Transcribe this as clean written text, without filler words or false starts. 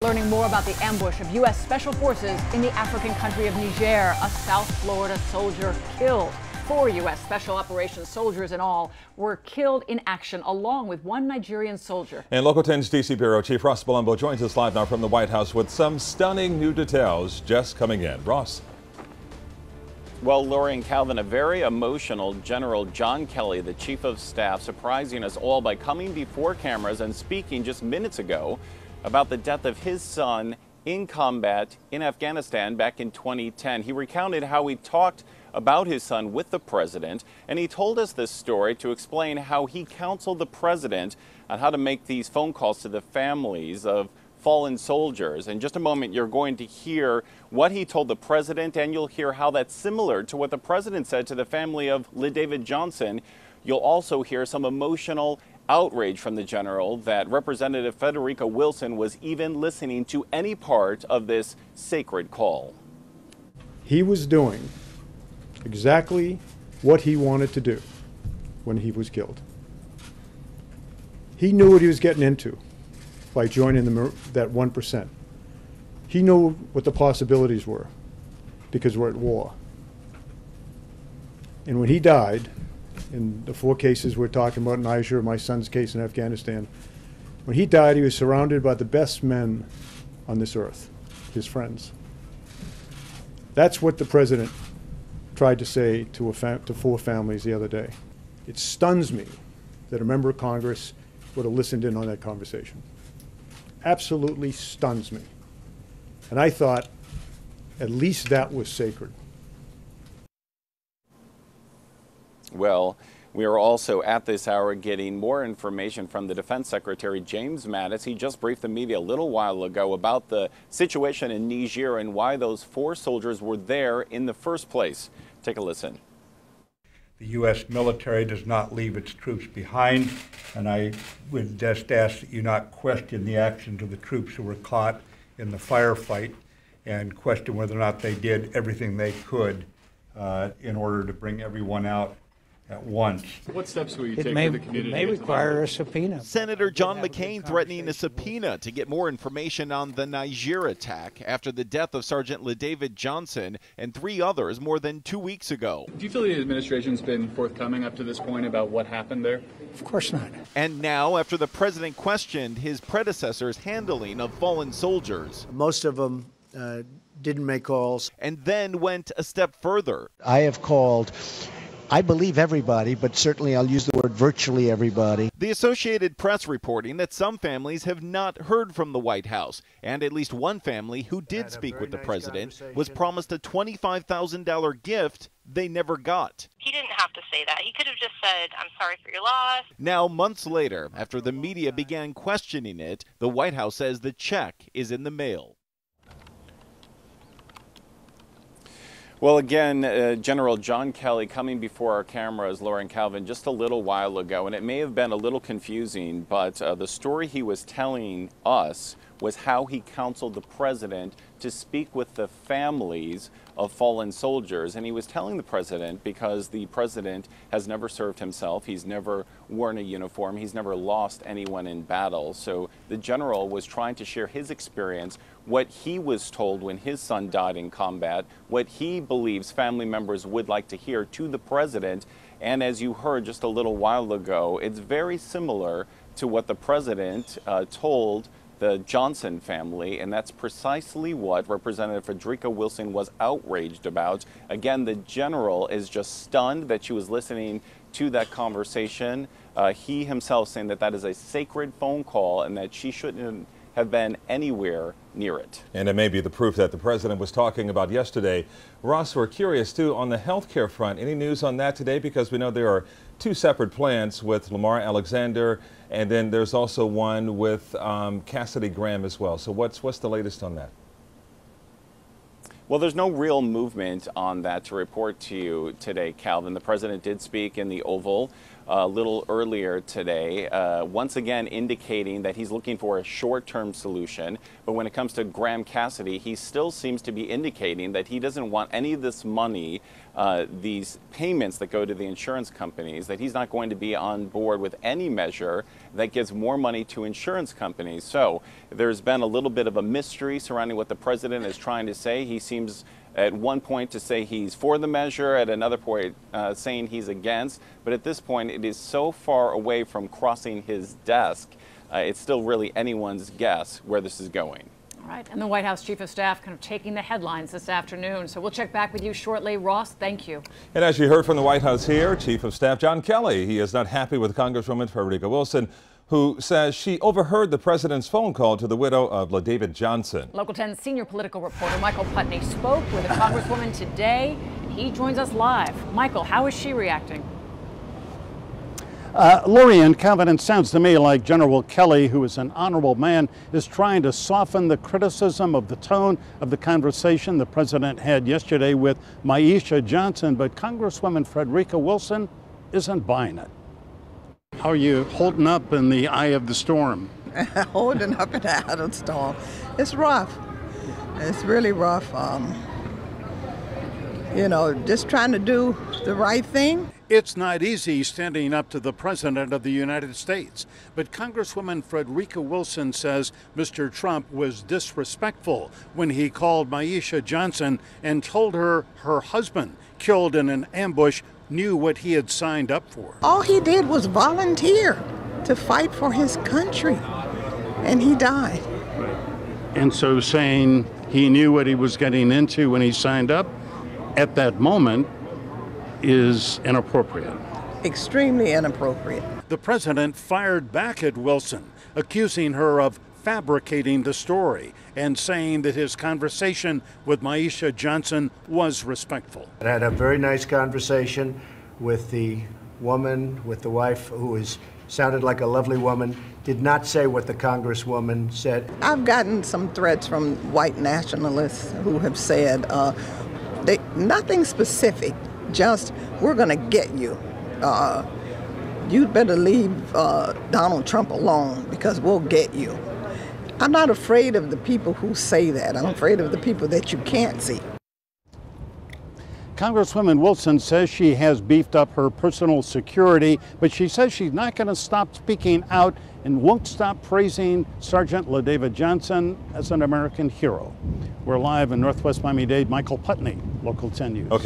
Learning more about the ambush of U.S. Special Forces in the African country of Niger, a South Florida soldier killed. 4 U.S. Special Operations soldiers in all were killed in action, along with 1 Nigerian soldier. And Local 10's D.C. Bureau Chief Ross Palumbo joins us live now from the White House with some stunning new details just coming in. Ross. Well, Lori and Calvin, a very emotional General John Kelly, the Chief of Staff, surprising us all by coming before cameras and speaking just minutes ago about the death of his son in combat in Afghanistan back in 2010. He recounted how he talked about his son with the president, and he told us this story to explain how he counseled the president on how to make these phone calls to the families of fallen soldiers. In just a moment, you're going to hear what he told the president, and you'll hear how that's similar to what the president said to the family of David Johnson. You'll also hear some emotional outrage from the general that Representative Frederica Wilson was even listening to any part of this sacred call. He was doing exactly what he wanted to do when he was killed. He knew what he was getting into by joining that 1%. He knew what the possibilities were because we're at war. And when he died, in the 4 cases we're talking about, Niger, my son's case in Afghanistan, when he died, he was surrounded by the best men on this earth, his friends. That's what the president tried to say to 4 families the other day. It stuns me that a member of Congress would have listened in on that conversation. Absolutely stuns me. And I thought at least that was sacred. Well, we are also at this hour getting more information from the Defense Secretary James Mattis. He just briefed the media a little while ago about the situation in Niger and why those 4 soldiers were there in the first place. Take a listen. The U.S. military does not leave its troops behind, and I would just ask that you not question the actions of the troops who were caught in the firefight and question whether or not they did everything they could in order to bring everyone out at once. What steps will you take for the community? It may require a subpoena. Senator John McCain threatening a subpoena to get more information on the Niger attack after the death of Sergeant David Johnson and 3 others more than 2 weeks ago. Do you feel the administration's been forthcoming up to this point about what happened there? Of course not. And now, after the president questioned his predecessor's handling of fallen soldiers. Most of them didn't make calls. And then went a step further. I have called, I believe everybody, but certainly I'll use the word virtually everybody. The Associated Press reporting that some families have not heard from the White House, and at least one family who did speak with the president was promised a $25,000 gift they never got. He didn't have to say that. He could have just said, "I'm sorry for your loss." Now, months later, after the media began questioning it, the White House says the check is in the mail. Well, again, General John Kelly coming before our cameras, Laura and Calvin, just a little while ago, and it may have been a little confusing, but the story he was telling us was how he counseled the president to speak with the families of fallen soldiers. And he was telling the president because the president has never served himself, he's never worn a uniform, he's never lost anyone in battle. So the general was trying to share his experience, what he was told when his son died in combat, what he believes family members would like to hear to the president. And as you heard just a little while ago, it's very similar to what the president told the Johnson family, and that's precisely what Representative Frederica Wilson was outraged about. Again, the general is just stunned that she was listening to that conversation. He himself saying that that is a sacred phone call and that she shouldn't have been anywhere near it. And it may be the proof that the president was talking about yesterday. Ross, we're curious too on the health care front. Any news on that today? Because we know there are 2 separate plants with Lamar Alexander, and then there's also one with Cassidy Graham as well. So what's the latest on that? Well, there's no real movement on that to report to you today, Calvin. The president did speak in the Oval a little earlier today, once again indicating that he's looking for a short-term solution. But when it comes to Graham Cassidy, he still seems to be indicating that he doesn't want any of this money, these payments that go to the insurance companies, that he's not going to be on board with any measure that gives more money to insurance companies. So there's been a little bit of a mystery surrounding what the president is trying to say. He seems at one point to say he's for the measure, at another point saying he's against. But at this point, it is so far away from crossing his desk, it's still really anyone's guess where this is going. All right, and the White House Chief of Staff kind of taking the headlines this afternoon. So we'll check back with you shortly. Ross, thank you. And as you heard from the White House here, Chief of Staff John Kelly, he is not happy with Congresswoman Frederica Wilson, who says she overheard the president's phone call to the widow of LaDavid Johnson. Local 10 senior political reporter Michael Putney spoke with a congresswoman today. He joins us live. Michael, how is she reacting? Lori and Calvin, it sounds to me like General Kelly, who is an honorable man, is trying to soften the criticism of the tone of the conversation the president had yesterday with Maisha Johnson, but Congresswoman Frederica Wilson isn't buying it. How are you holding up in the eye of the storm? Holding up in the eye of the storm. It's rough. It's really rough. You know, just trying to do the right thing. It's not easy standing up to the President of the United States, but Congresswoman Frederica Wilson says Mr. Trump was disrespectful when he called Maisha Johnson and told her her husband, killed in an ambush, knew what he had signed up for. All he did was volunteer to fight for his country, and he died. And so saying he knew what he was getting into when he signed up at that moment is inappropriate. Extremely inappropriate. The president fired back at Wilson, accusing her of fabricating the story and saying that his conversation with Maisha Johnson was respectful. I had a very nice conversation with the woman, with the wife, who sounded like a lovely woman, did not say what the congresswoman said. I've gotten some threats from white nationalists who have said nothing specific, just we're going to get you. You'd better leave Donald Trump alone because we'll get you. I'm not afraid of the people who say that. I'm afraid of the people that you can't see. Congresswoman Wilson says she has beefed up her personal security, but she says she's not going to stop speaking out and won't stop praising Sergeant LaDavid Johnson as an American hero. We're live in Northwest Miami-Dade. Michael Putney, Local 10 News. Okay.